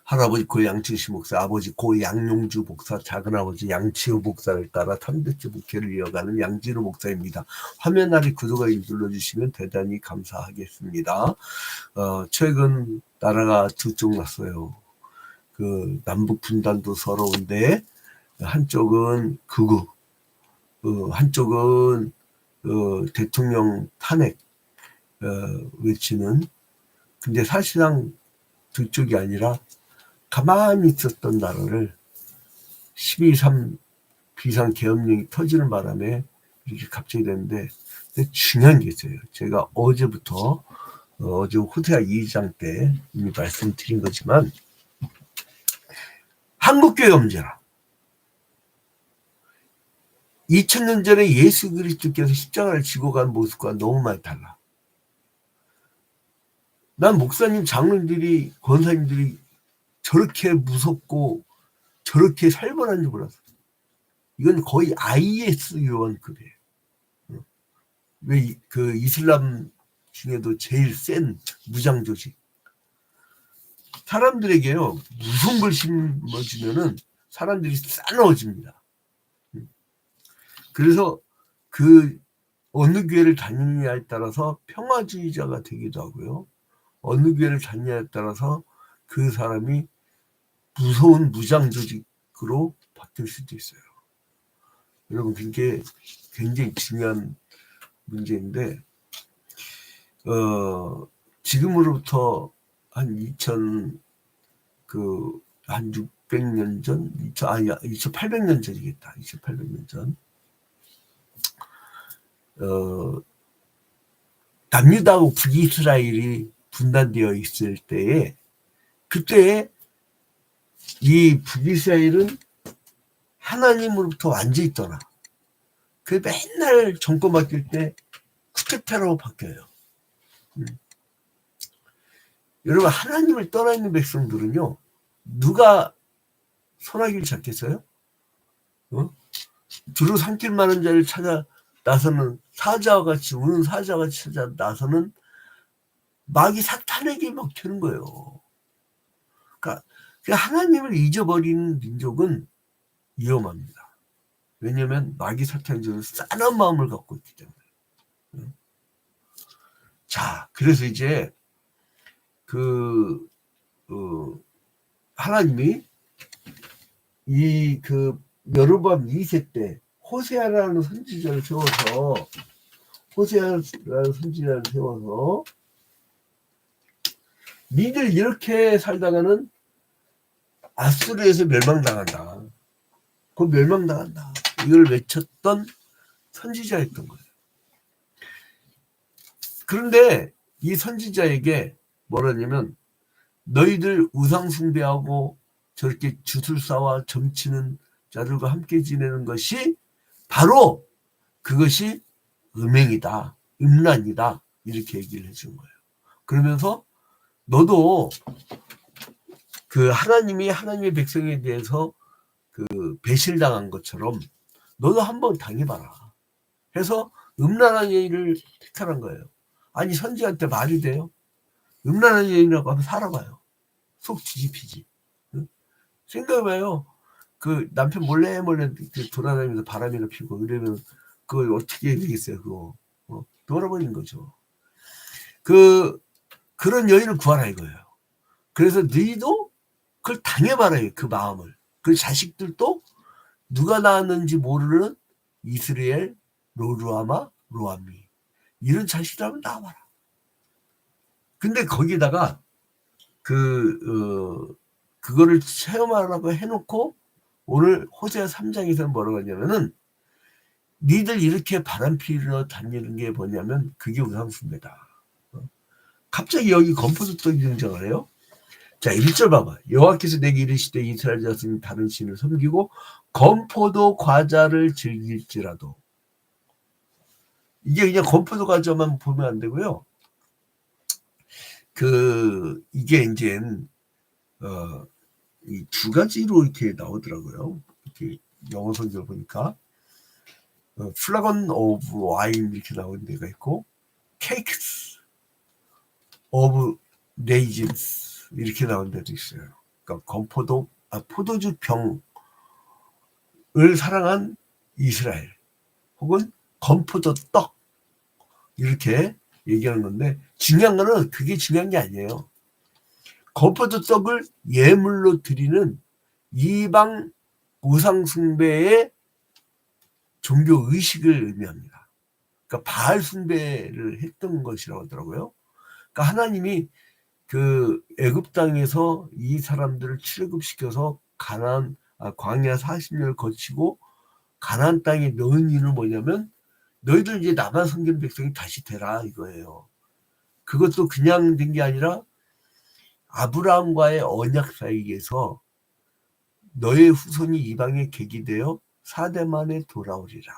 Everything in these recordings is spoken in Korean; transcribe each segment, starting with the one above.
할아버지 고 양치시 목사, 아버지 고 양용주 목사, 작은아버지 양치호 목사를 따라 탄대지 목회를 이어가는 양진호 목사입니다. 화면 아래 구독을 눌러주시면 대단히 감사하겠습니다. 최근 나라가 두 쪽 났어요. 그 남북 분단도 서러운데 한쪽은 극우, 한쪽은 대통령 탄핵 외치는. 근데 사실상 두 쪽이 아니라 가만히 있었던 나라를 12.3 비상계엄령이 터지는 바람에 이렇게 갑자기 됐는데, 중요한 게 있어요. 제가 어제부터 어제 호세아 2장 때 이미 말씀드린 거지만, 한국교회 문제라. 2000년 전에 예수 그리스도께서 십자가를 지고 간 모습과 너무 많이 달라. 난 목사님, 장로님들이, 권사님들이 저렇게 무섭고 저렇게 살벌한 줄 몰랐어. 이건 거의 IS 요원급이에요. 왜 그 이슬람 중에도 제일 센 무장 조직. 사람들에게요, 무서운 걸 심어주면은 사람들이 싸나워집니다. 그래서 그 어느 교회를 다니느냐에 따라서 평화주의자가 되기도 하고요. 어느 교회를 다니느냐에 따라서 그 사람이 무서운 무장 조직으로 바뀔 수도 있어요. 여러분, 그게 굉장히 중요한 문제인데, 지금으로부터 한 600년 전? 2800년 전이겠다. 2800년 전. 남유다하고 북이스라엘이 분단되어 있을 때에, 그때 이 북이스라엘은 하나님으로부터 완전히 떠나. 그 맨날 정권 바뀔 때 쿠데타로 바뀌어요. 여러분, 하나님을 떠나 있는 백성들은요, 누가 손아귀를 잡겠어요? 두루 삼킬 만한 자를 찾아 나서는 사자와 같이, 우는 사자와 같이 찾아 나서는 마귀 사탄에게 먹히는 거예요. 그러니까 하나님을 잊어버리는 민족은 위험합니다. 왜냐하면 마귀 사탄이 저는 싼한 마음을 갖고 있기 때문에. 자, 그래서 이제 하나님이 여로보암 2세 때 호세아라는 선지자를 세워서 니들 이렇게 살다가는 아수르에서 멸망당한다. 멸망당한다. 이걸 외쳤던 선지자였던 거예요. 그런데 이 선지자에게 뭐라냐면, 너희들 우상 숭배하고 저렇게 주술사와 점치는 자들과 함께 지내는 것이 바로 그것이 음행이다, 음란이다, 이렇게 얘기를 해준 거예요. 그러면서 너도 하나님이 하나님의 백성에 대해서 배신당한 것처럼 너도 한번 당해봐라 해서 음란한 여인을 택하는 거예요. 아니, 선지한테 말이 돼요? 음란한 여인이라고 하면 살아봐요. 속 뒤집히지. 생각해봐요. 남편 몰래 돌아다니면서 바람이나 피고 이러면 그걸 어떻게 해야 되겠어요? 그거 돌아버린 거죠. 그런 여인을 구하라 이거예요. 그래서 너희도 그걸 당해봐라, 그 마음을. 그 자식들도 누가 낳았는지 모르는 이스라엘, 로루아마, 로암미, 이런 자식이라면 낳아봐라. 근데 거기다가 그거를 체험하라고 해놓고 오늘 호세아 3장에서는 뭐라고 하냐면은, 니들 이렇게 바람 피러 다니는 게 뭐냐면 그게 우상숭배다. 갑자기 여기 건포도떡이 등장을 해요. 자, 1절 봐봐. 여호와께서 내게 이르시되 이스라엘 자손이 다른 신을 섬기고 건포도 과자를 즐길지라도. 이게 그냥 건포도 과자만 보면 안 되고요. 이게 이제 이 두 가지로 이렇게 나오더라고요. 이렇게 영어 성경을 보니까 플라건 오브 와인 이렇게 나오는 데가 있고, 케이크스 오브 레이진스 이렇게 나온 데도 있어요. 그러니까 포도주 병을 사랑한 이스라엘 혹은 건포도 떡 이렇게 얘기하는 건데 중요한 거는 그게 중요한 게 아니에요. 건포도 떡을 예물로 드리는 이방 우상 숭배의 종교 의식을 의미합니다. 그러니까 바알 숭배를 했던 것이라고 하더라고요. 그러니까 하나님이 그 애굽 땅에서 이 사람들을 출애굽시켜서 광야 40년을 거치고 가나안 땅에 넣은 이유는 뭐냐면 너희들 이제 나만 섬기는 백성이 다시 되라 이거예요. 그것도 그냥 된 게 아니라 아브라함과의 언약 사이에서 너의 후손이 이방에 객이되어 4대 만에 돌아오리라.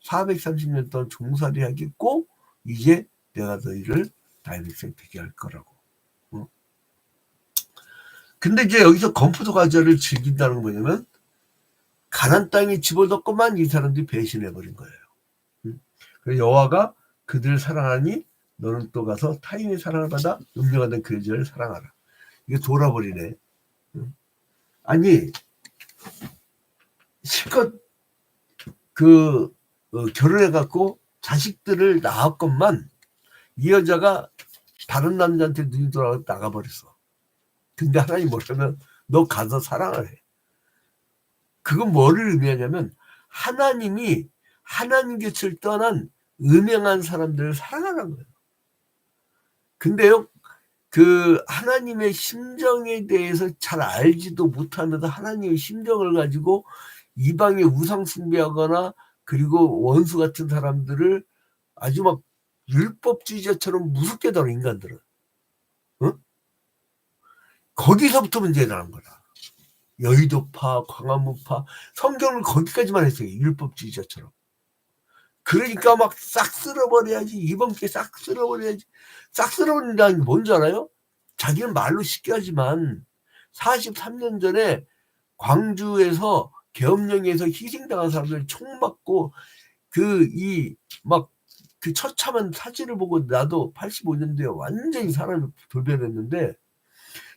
430년 동안 종살이 하겠고 이제 내가 너희를 나의 백성 되게 할 거라고. 근데 이제 여기서 건포도 과자를 즐긴다는 건 뭐냐면 가나안 땅에 집어넣고만 이 사람들이 배신해버린 거예요. 그래서 여호와가 그들을 사랑하니 너는 또 가서 타인의 사랑을 받아 음녀하던 그 여자를 사랑하라. 이게 돌아버리네. 아니 실컷 결혼해갖고 자식들을 낳았건만 이 여자가 다른 남자한테 눈이 돌아가 나가버렸어. 근데 하나님 뭐냐면 너 가서 사랑을 해. 그건 뭐를 의미하냐면 하나님이 하나님 곁을 떠난 음행한 사람들을 사랑하는 거예요. 근데요 그 하나님의 심정에 대해서 잘 알지도 못하면서 하나님의 심정을 가지고 이방의 우상 숭배하거나 그리고 원수 같은 사람들을 아주 막 율법주의자처럼 무섭게 다룬 인간들은 거기서부터 문제가 나는 거다. 여의도파, 광화문파, 성경을 거기까지만 했어요. 율법주의자처럼. 그러니까 막 싹 쓸어버려야지. 이번 기회에 싹 쓸어버려야지. 싹 쓸어버린다는 게 뭔지 알아요? 자기는 말로 쉽게 하지만 43년 전에 광주에서 계엄령에서 희생당한 사람들 총 맞고 그 처참한 사진을 보고 나도 85년도에 완전히 사람이 돌변했는데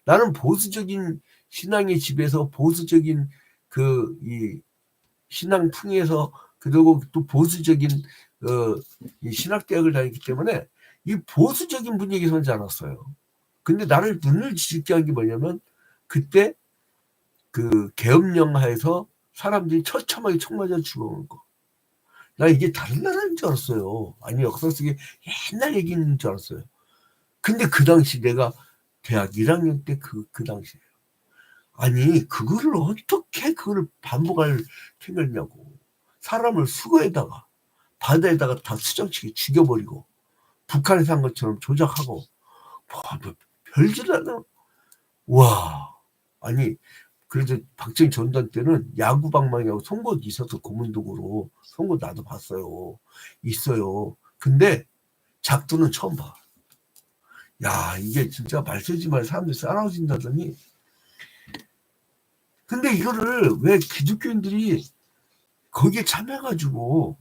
나는 보수적인 신앙의 집에서 보수적인 이 신앙풍에서 그리고 또 보수적인 이 신학대학을 다녔기 때문에 이 보수적인 분위기에서 하지 않았어요. 근데 나를 눈을 жил게 한 게 뭐냐면 그때 그 계엄령 하에서 사람들이 처참하게 총 맞아 죽어온 거. 나 이게 다른 나라인 줄 알았어요. 아니 역사 속에 옛날 얘기인 줄 알았어요. 근데 그 당시 내가 대학 1학년 때 그 당시에요. 아니 그거를 어떻게 그거를 반복할 생각이냐고. 사람을 수거에다가 바다에다가 다 수정치게 죽여버리고 북한에서 한 것처럼 조작하고 뭐 별짓 않아. 와 아니 그래서 박정희 전두환 때는 야구 방망이하고 송곳 있어서 고문도구로 송곳 나도 봤어요. 있어요. 근데 작두는 처음 봐. 야 이게 진짜 말세지만 사람들이 싸나워진다더니 근데 이거를 왜 기독교인들이 거기에 참여해가지고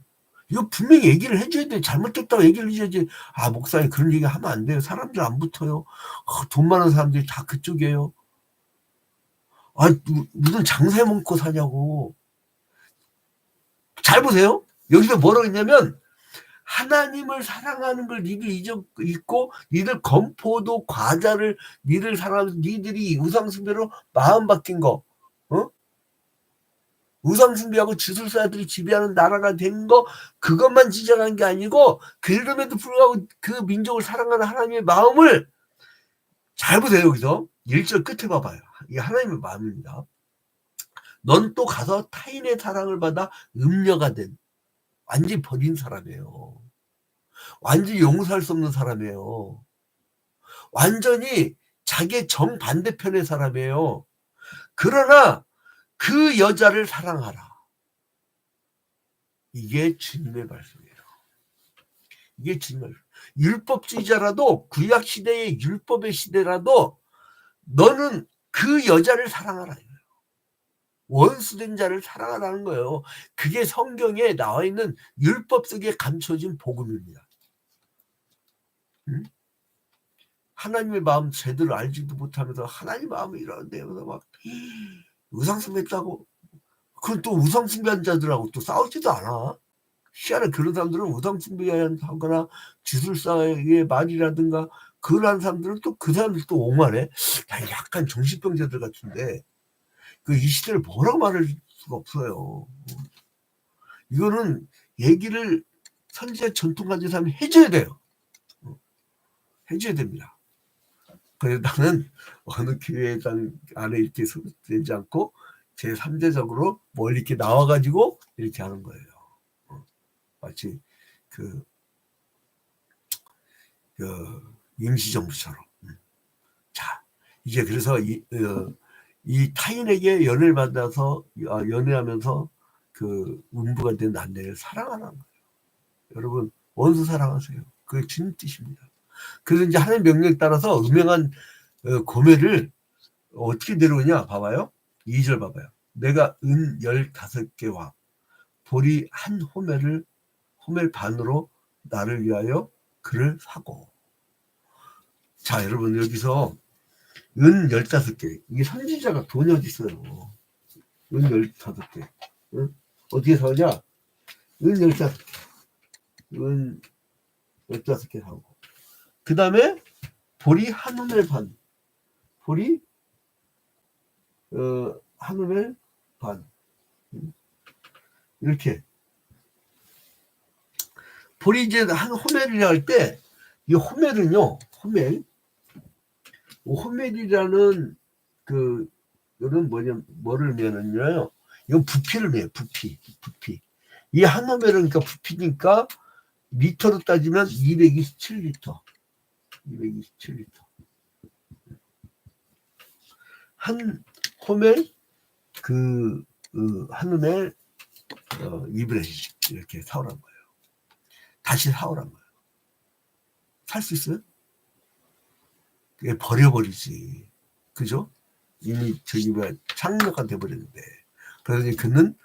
이거 분명히 얘기를 해줘야 돼. 잘못됐다고 얘기를 해줘야지. 아 목사님 그런 얘기 하면 안 돼요. 사람들 안 붙어요. 돈 많은 사람들이 다 그쪽이에요. 아 무슨 장사 먹고 사냐고. 잘 보세요. 여기서 뭐라고 했냐면 하나님을 사랑하는 걸 니들 잊고 니들 건포도 과자를 니들 사랑하면서 니들이 우상숭배로 마음 바뀐 거 우상숭배하고 주술사들이 지배하는 나라가 된 거 그것만 지적한 게 아니고 그럼에도 불구하고 그 민족을 사랑하는 하나님의 마음을 잘 보세요. 여기서 1절 끝에 봐봐요. 이게 하나님의 마음입니다. 넌 또 가서 타인의 사랑을 받아 음녀가 된 완전히 버린 사람이에요. 완전히 용서할 수 없는 사람이에요. 완전히 자기의 정반대편의 사람이에요. 그러나 그 여자를 사랑하라. 이게 주님의 말씀이에요. 이게 주님의 율법주의자라도 구약시대의 율법의 시대라도 너는 그 여자를 사랑하라. 원수된 자를 사랑하라는 거예요. 그게 성경에 나와 있는 율법 속에 감춰진 복음입니다. 하나님의 마음 제대로 알지도 못하면서 하나님 마음이 이러는데 막 우상숭배했다고. 그건 또 우상숭배한 자들하고 또 싸우지도 않아. 희한해. 그런 사람들은 우상숭배하거나 주술사의 말이라든가 그런 사람들은 또 그 사람들 또 오만해. 약간 정신병자들 같은데 그 이 시대를 뭐라고 말할 수가 없어요. 이거는 얘기를 선지자 전통 가진 사람이 해줘야 돼요. 해줘야 됩니다. 그래서 나는 어느 교회당 안에 이렇게 소속되지 않고 제3제적으로 멀리 이렇게 나와가지고 이렇게 하는 거예요. 마치 그 임시정부처럼. 자, 이제 그래서 이 타인에게 연애를 받아서 연애하면서 그 음부가 된 아내를 사랑하는 거예요. 여러분 원수 사랑하세요. 그게 주님 뜻입니다. 그래서 이제 하나님 명령에 따라서 음행한 고매를 어떻게 내려오냐 봐봐요. 2절 봐봐요. 내가 은 15개와 보리 한 호멜 반으로 나를 위하여 그를 사고. 자, 여러분 여기서 은 15개. 이게 선지자가 돈이 어디 있어요. 은 15개. 응? 어떻게 사냐? 은 15개. 은 15개 사고. 그 다음에 보리 한 호멜 반. 보리 한 호멜 반. 이렇게. 보리 이제 한 호멜이라 할 때 이 호멜은요. 호멜이라는 그 이런 뭐를 매는요. 이건 부피를 매요. 부피. 이 한 호멜은 그러니까 부피니까 리터로 따지면 227리터. 한 호멜 한 호멜 이브레 이렇게 사오란 거예요. 다시 사오란 거예요. 살 수 있어요? 그게 버려버리지. 그죠? 이미 창녀가 돼버렸는데. 그래서 이제 그는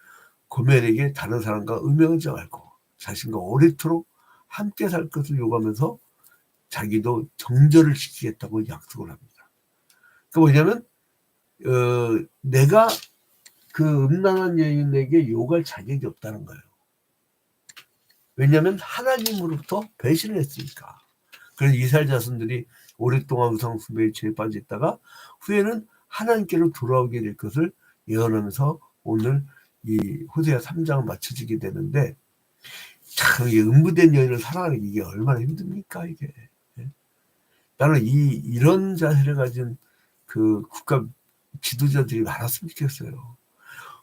고멜에게 다른 사람과 음행하지 말고 자신과 오래도록 함께 살 것을 요구하면서 자기도 정절을 지키겠다고 약속을 합니다. 그 뭐냐면 내가 그 음란한 여인에게 요구할 자격이 없다는 거예요. 왜냐하면 하나님으로부터 배신을 했으니까. 그래서 이스라엘 자손들이 오랫동안 우상숭배에 죄에 빠져 있다가 후에는 하나님께로 돌아오게 될 것을 예언하면서 오늘 이 호세아 3장을 맞춰지게 되는데, 참 음부된 여인을 사랑하는 게 이게 얼마나 힘듭니까 이게. 나는 이런 자세를 가진 그 국가 지도자들이 많았으면 좋겠어요.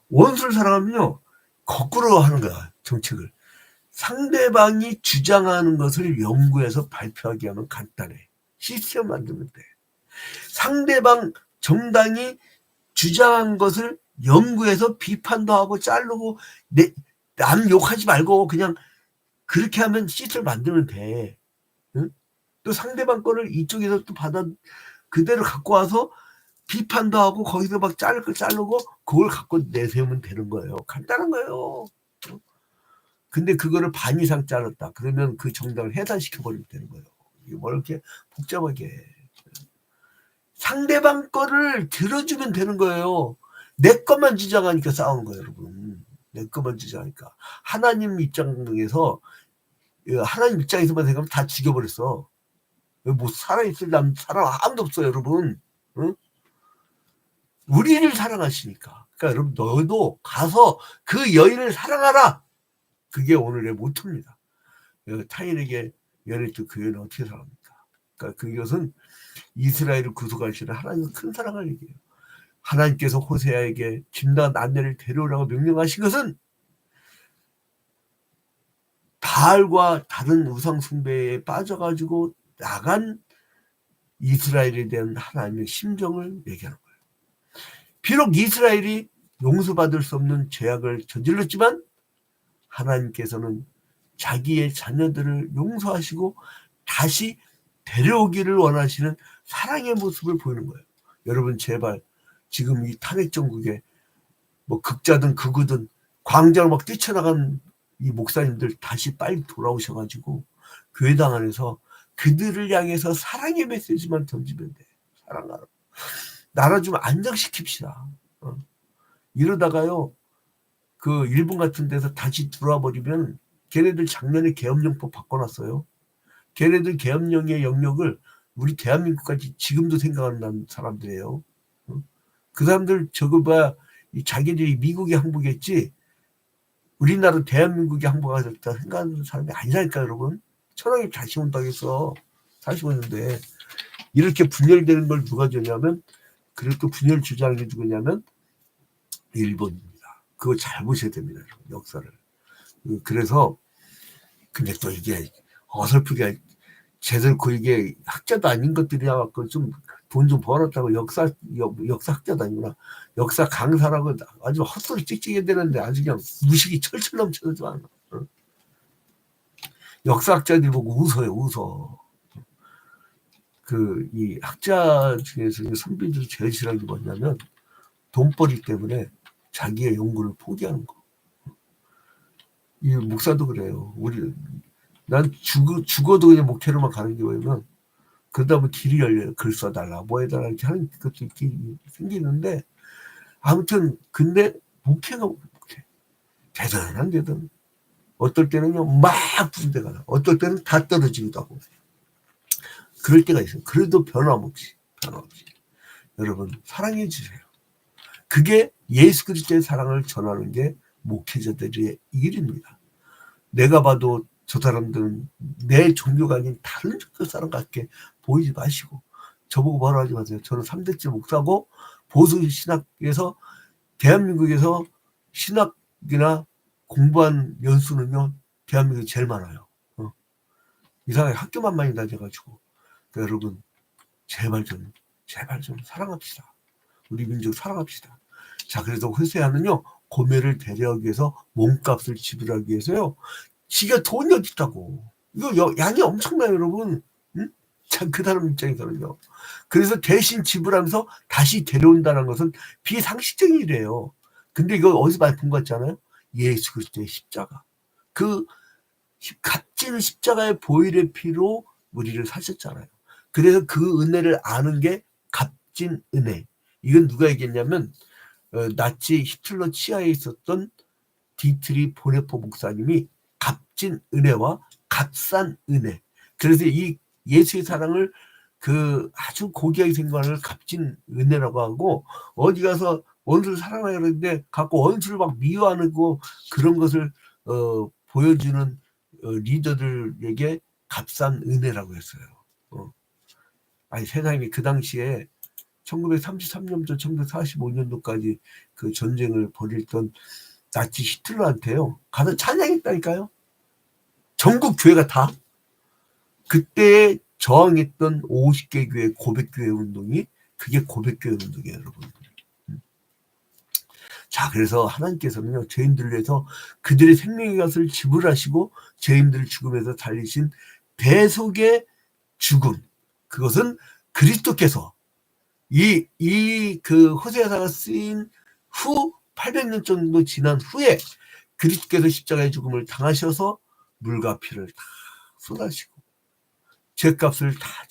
원수를 사랑하면요 거꾸로 하는 거야. 정책을 상대방이 주장하는 것을 연구해서 발표하게 하면 간단해. 시스템 만들면 돼. 상대방 정당이 주장한 것을 연구해서 비판도 하고 자르고 남 욕하지 말고 그냥 그렇게 하면 시스템을 만들면 돼. 응? 또 상대방 거를 이쪽에서 또 받아 그대로 갖고 와서 비판도 하고 거기서 막 자르고 그걸 갖고 내세우면 되는 거예요. 간단한 거예요. 근데 그거를 반 이상 잘랐다. 그러면 그 정당을 해산시켜버리면 되는 거예요. 이게 뭐 이렇게 복잡하게. 상대방 거를 들어주면 되는 거예요. 내 것만 주장하니까 싸우는 거예요, 여러분. 내 것만 주장하니까. 하나님 입장에서만 생각하면 다 죽여버렸어. 뭐 살아있을 사람 아무도 없어요, 여러분. 응? 우리를 사랑하시니까. 그러니까 여러분 너도 가서 그 여인을 사랑하라. 그게 오늘의 모토입니다. 타인에게 연애했던 그 여인은 어떻게 사랑합니까? 그러니까 그것은 이스라엘을 구속하시는 하나님의 큰 사랑을 얘기해요. 하나님께서 호세아에게 짐나은 아내를 데려오라고 명령하신 것은 바알과 다른 우상 숭배에 빠져가지고 나간 이스라엘에 대한 하나님의 심정을 얘기하는 거예요. 비록 이스라엘이 용서받을 수 없는 죄악을 저질렀지만 하나님께서는 자기의 자녀들을 용서하시고 다시 데려오기를 원하시는 사랑의 모습을 보이는 거예요. 여러분 제발 지금 이 탄핵 정국에 뭐 극자든 극우든 광장을 막 뛰쳐나간 이 목사님들 다시 빨리 돌아오셔가지고 교회당 안에서 그들을 향해서 사랑의 메시지만 던지면 돼. 사랑하라. 나라 좀 안정시킵시다. 이러다가요, 그 일본 같은 데서 다시 들어와 버리면 걔네들 작년에 계엄령법 바꿔놨어요. 걔네들 계엄령의 영역을 우리 대한민국까지 지금도 생각하는 사람들이에요. 그 사람들 저거 봐야 자기들이 미국에 항복했지 우리나라 대한민국에 항복하셨다 생각하는 사람이 아니라니까 여러분. 천황이 다시 온다고 해서 다시 오는데 이렇게 분열되는 걸 누가 주냐면 그렇게 분열 주장이 누구냐면 일본입니다. 그거 잘 보셔야 됩니다. 역사를. 그래서 근데 또 이게 어설프게 쟤들 이게 학자도 아닌 것들이야 갖고 좀 돈 좀 벌었다고 역사 학자도 아니구나. 역사 강사라고 아주 헛소리 찍찍해야 되는데 아주 그냥 무식이 철철 넘쳐서 않아. 역사학자들이 보고 웃어. 이 학자 중에서 선비들이 제일 싫어하는 게 뭐냐면 돈벌이 때문에 자기의 연구를 포기하는 거. 이 목사도 그래요. 난 죽어도 그냥 목회로만 가는 게 뭐냐면 그러다 보면 길이 열려요. 글 써달라 뭐 해달라 이렇게 하는 것도 생기는데 아무튼 근데 목회가 대단한 데든 어떨 때는요 막 군대가 어떨 때는 다 떨어지기도 하고 그럴 때가 있어요. 그래도 변함없이 여러분 사랑해 주세요. 그게 예수 그리스도의 사랑을 전하는 게 목회자들의 일입니다. 내가 봐도 저 사람들은 내 종교가 아닌 다른 종교 사람 같게 보이지 마시고 저보고 뭐라 하지 마세요. 저는 3대째 목사고 보수 신학에서 대한민국에서 신학이나 공부한 연수는요 대한민국에 제일 많아요. 이상하게 학교만 많이 다녀가지고 그러니까 여러분 제발 좀 사랑합시다. 우리 민족 사랑합시다. 자 그래서 호세아는요 고멜을 대려하기 위해서 몸값을 지불하기 위해서요 지가 돈이 어딨다고 이거 양이 엄청나요 여러분. 응? 참 그 사람 입장에서는요. 그래서 대신 지불하면서 다시 데려온다는 것은 비상식적인 일이에요. 근데 이거 어디서 많이 본 것 같잖아요. 예수 그리스도의 십자가 그 값진 십자가의 보혈의 피로 우리를 사셨잖아요. 그래서 그 은혜를 아는 게 값진 은혜. 이건 누가 얘기했냐면 나치 히틀러 치하에 있었던 디트리 보네포 목사님이 값진 은혜와 값싼 은혜. 그래서 이 예수의 사랑을 그 아주 고귀하게 생각하는 값진 은혜라고 하고 어디 가서 원수를 사랑하려 그러는데 갖고 원수를 막 미워하고 그런 것을 보여주는 리더들에게 값싼 은혜라고 했어요. 아니 세상에 그 당시에 1933년부터 1945년도까지 그 전쟁을 벌이던 나치 히틀러한테요 가서 찬양했다니까요. 전국 교회가 다 그때 저항했던 50개 교회 고백교회 운동이 그게 고백교회 운동이에요 여러분. 자 그래서 하나님께서는요 죄인들을 위해서 그들의 생명의 값을 지불하시고 죄인들을 죽음에서 살리신 대속의 죽음 그것은 그리스도께서 그 호세아서가 쓰인 후 800년 정도 지난 후에 그리스도께서 십자가의 죽음을 당하셔서 물과 피를 다 쏟아시고 죄값을 다